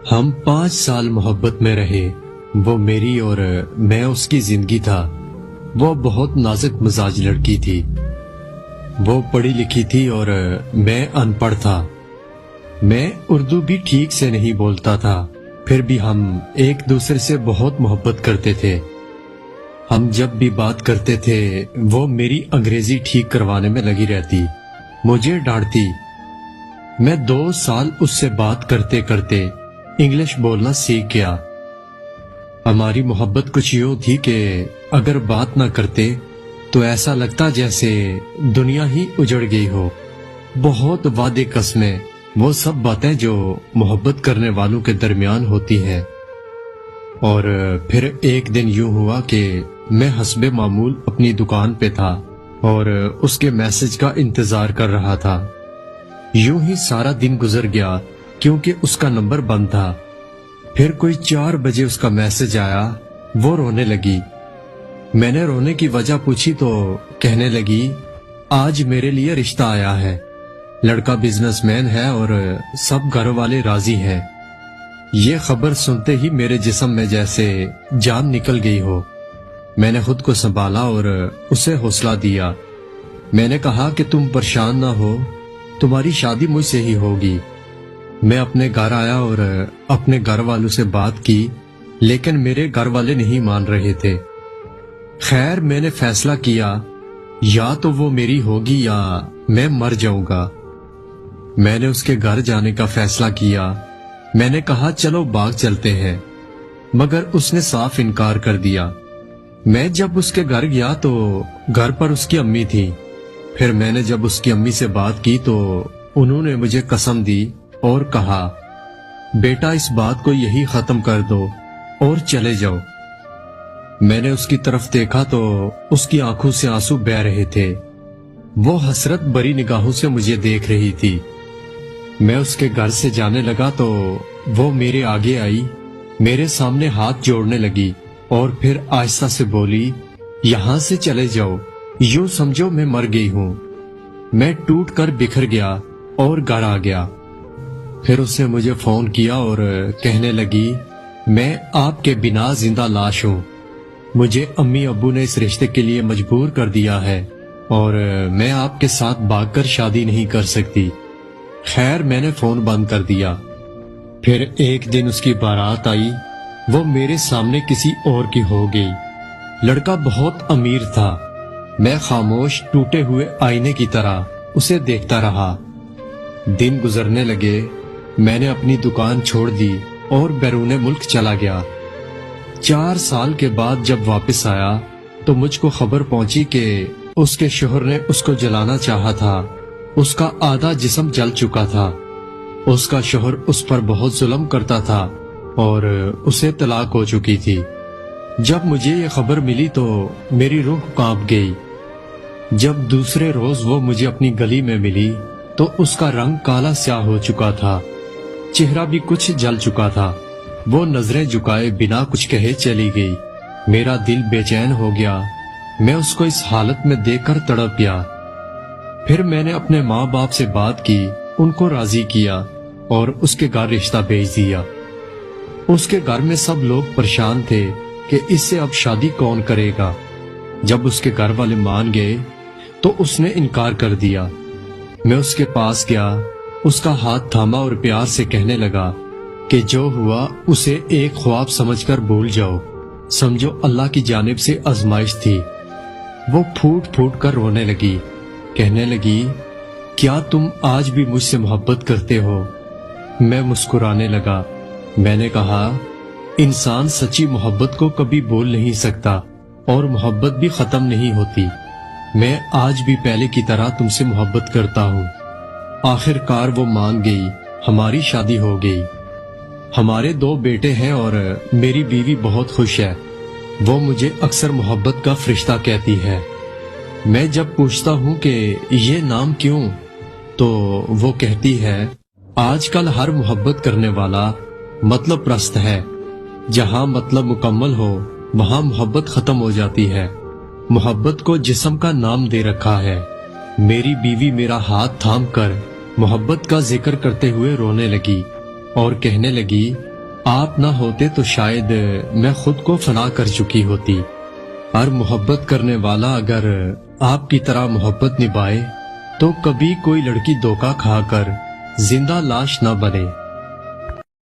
ہم 5 سال محبت میں رہے. وہ میری اور میں اس کی زندگی تھا. وہ بہت نازک مزاج لڑکی تھی. وہ پڑھی لکھی تھی اور میں ان پڑھ تھا. میں اردو بھی ٹھیک سے نہیں بولتا تھا. پھر بھی ہم ایک دوسرے سے بہت محبت کرتے تھے. ہم جب بھی بات کرتے تھے وہ میری انگریزی ٹھیک کروانے میں لگی رہتی, مجھے ڈانٹتی. میں 2 سال اس سے بات کرتے کرتے انگلش بولنا سیکھ گیا. ہماری محبت کچھ یوں تھی کہ اگر بات نہ کرتے تو ایسا لگتا جیسے دنیا ہی اجڑ گئی ہو. بہت وعدے قسمیں, وہ سب باتیں جو محبت کرنے والوں کے درمیان ہوتی ہیں. اور پھر ایک دن یوں ہوا کہ میں حسب معمول اپنی دکان پہ تھا اور اس کے میسج کا انتظار کر رہا تھا. یوں ہی سارا دن گزر گیا کیونکہ اس کا نمبر بند تھا. پھر کوئی 4 بجے اس کا میسج آیا. وہ رونے لگی. میں نے رونے کی وجہ پوچھی تو کہنے لگی آج میرے لیے رشتہ آیا ہے. لڑکا بزنس مین ہے اور سب گھر والے راضی ہیں. یہ خبر سنتے ہی میرے جسم میں جیسے جان نکل گئی ہو. میں نے خود کو سنبھالا اور اسے حوصلہ دیا. میں نے کہا کہ تم پریشان نہ ہو, تمہاری شادی مجھ سے ہی ہوگی. میں اپنے گھر آیا اور اپنے گھر والوں سے بات کی, لیکن میرے گھر والے نہیں مان رہے تھے. خیر میں نے فیصلہ کیا یا تو وہ میری ہوگی یا میں مر جاؤں گا. میں نے اس کے گھر جانے کا فیصلہ کیا. میں نے کہا چلو باغ چلتے ہیں, مگر اس نے صاف انکار کر دیا. میں جب اس کے گھر گیا تو گھر پر اس کی امی تھی. پھر میں نے جب اس کی امی سے بات کی تو انہوں نے مجھے قسم دی اور کہا بیٹا اس بات کو یہی ختم کر دو اور چلے جاؤ. میں نے اس کی طرف دیکھا تو اس کی آنکھوں سے آنسو بہہ رہے تھے. وہ حسرت بری نگاہوں سے مجھے دیکھ رہی تھی. میں اس کے گھر سے جانے لگا تو وہ میرے آگے آئی, میرے سامنے ہاتھ جوڑنے لگی اور پھر آہستہ سے بولی یہاں سے چلے جاؤ, یوں سمجھو میں مر گئی ہوں. میں ٹوٹ کر بکھر گیا اور گھر آ گیا. پھر اس نے مجھے فون کیا اور کہنے لگی میں آپ کے بنا زندہ لاش ہوں. مجھے امی ابو نے اس رشتے کے لیے مجبور کر دیا ہے اور میں آپ کے ساتھ بھاگ کر شادی نہیں کر سکتی. خیر میں نے فون بند کر دیا. پھر ایک دن اس کی بارات آئی. وہ میرے سامنے کسی اور کی ہو گئی. لڑکا بہت امیر تھا. میں خاموش ٹوٹے ہوئے آئینے کی طرح اسے دیکھتا رہا. دن گزرنے لگے. میں نے اپنی دکان چھوڑ دی اور بیرون ملک چلا گیا. 4 سال کے بعد جب واپس آیا تو مجھ کو خبر پہنچی کہ اس کے شوہر نے اس کو جلانا چاہا تھا. اس کا آدھا جسم جل چکا تھا. اس کا شوہر اس پر بہت ظلم کرتا تھا اور اسے طلاق ہو چکی تھی. جب مجھے یہ خبر ملی تو میری روح کانپ گئی. جب دوسرے روز وہ مجھے اپنی گلی میں ملی تو اس کا رنگ کالا سیاہ ہو چکا تھا. چہرہ بھی کچھ جل چکا تھا. وہ نظریں جھکائے بنا کچھ کہے چلی گئی. میرا دل بے چین ہو گیا. میں اس کو اس حالت میں دیکھ کر تڑپ گیا. پھر میں نے اپنے ماں باپ سے بات کی, ان کو راضی کیا اور اس کے گھر رشتہ بھیج دیا. اس کے گھر میں سب لوگ پریشان تھے کہ اس سے اب شادی کون کرے گا. جب اس کے گھر والے مان گئے تو اس نے انکار کر دیا. میں اس کے پاس گیا, اس کا ہاتھ تھاما اور پیار سے کہنے لگا کہ جو ہوا اسے ایک خواب سمجھ کر بھول جاؤ, سمجھو اللہ کی جانب سے آزمائش تھی. وہ پھوٹ پھوٹ کر رونے لگی. کہنے لگی کیا تم آج بھی مجھ سے محبت کرتے ہو؟ میں مسکرانے لگا. میں نے کہا انسان سچی محبت کو کبھی بول نہیں سکتا اور محبت بھی ختم نہیں ہوتی. میں آج بھی پہلے کی طرح تم سے محبت کرتا ہوں. آخر کار وہ مان گئی. ہماری شادی ہو گئی. ہمارے 2 بیٹے ہیں اور میری بیوی بہت خوش ہے. وہ مجھے اکثر محبت کا فرشتہ کہتی ہے. میں جب پوچھتا ہوں کہ یہ نام کیوں تو وہ کہتی ہے آج کل ہر محبت کرنے والا مطلب پرست ہے. جہاں مطلب مکمل ہو وہاں محبت ختم ہو جاتی ہے. محبت کو جسم کا نام دے رکھا ہے. میری بیوی میرا ہاتھ تھام کر محبت کا ذکر کرتے ہوئے رونے لگی اور کہنے لگی آپ نہ ہوتے تو شاید میں خود کو فنا کر چکی ہوتی، اور محبت کرنے والا اگر آپ کی طرح محبت نبھائے تو کبھی کوئی لڑکی دھوکہ کھا کر زندہ لاش نہ بنے۔